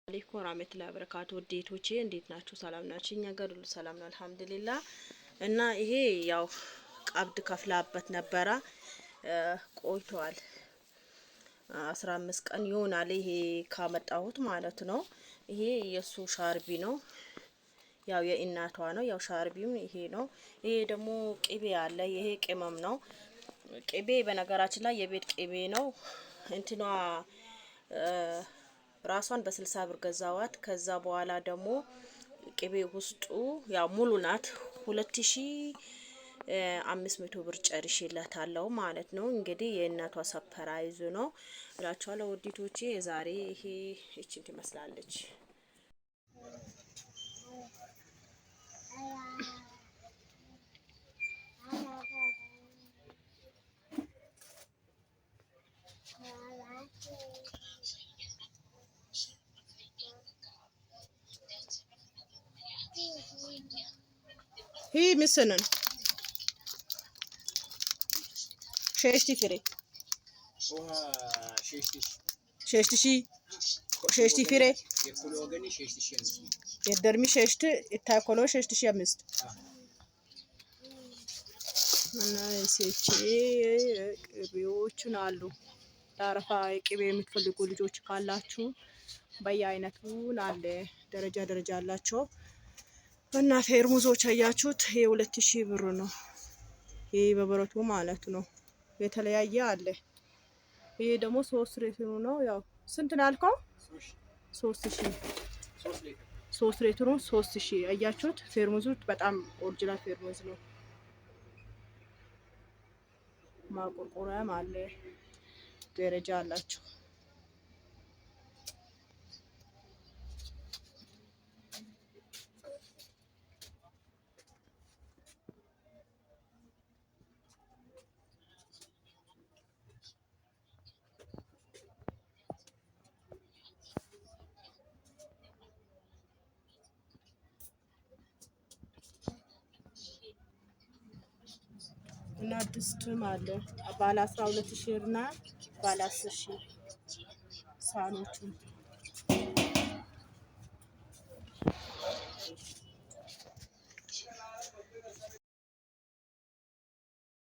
አለይኩም ወራህመቱላሂ ወበረካቱ ውዴቶቼ እንዴት ናችሁ? ሰላም ናችሁ? እኛ ጋር ሁሉ ሰላም ነው አልহামዱሊላህ። እና ይሄ ያው ቀብድ ከፍላበት ነበረ ቆይቷል 15 ቀን ይሆናል ይሄ ካመጣሁት ማለት ነው። ይሄ የሱ ሻርቢ ነው ያው የእናቷ ነው። ያው ሻርቢም ይሄ ነው። ይሄ ደግሞ ቅቤ አለ። ይሄ ቅመም ነው። ቅቤ በነገራችን ላይ የቤት ቅቤ ነው። እንትኗ ራሷን በ60 ብር ገዛዋት። ከዛ በኋላ ደግሞ ቅቤ ውስጡ ያው ሙሉ ናት 2500 ብር ጨርሼላታለሁ ማለት ነው። እንግዲህ የእናቷ ሰፕራይዝ ነው እላችኋለሁ ውዲቶቼ። ዛሬ ይሄ እቺን ትመስላለች። هي مثلا شيشتي فري شيشتي فري يدرمي شيشتي التاكلو شيشتي امست እና እሴቼ ቅቤዎቹን አሉ ዳረፋ ቅቤ የምትፈልጉ ልጆች ካላችሁ በየአይነቱ አለ። ደረጃ ደረጃ አላቸው። እና ፌርሙዞች አያችሁት? ይሄ 2000 ብር ነው። ይሄ በበረቱ ማለት ነው። የተለያየ አለ። ይሄ ደግሞ 3 ሊትሩ ነው። ያው ስንት ነው ያልከው? 3000 3 ሊትሩ 3000 አያችሁት? ፌርሙዙ በጣም ኦሪጂናል ፌርሙዝ ነው። ማቆርቆሪያም አለ። ደረጃ አላቸው። እና ድስትም አለ ባለ 12000 እና ባለ 10000 ሳህኖቹ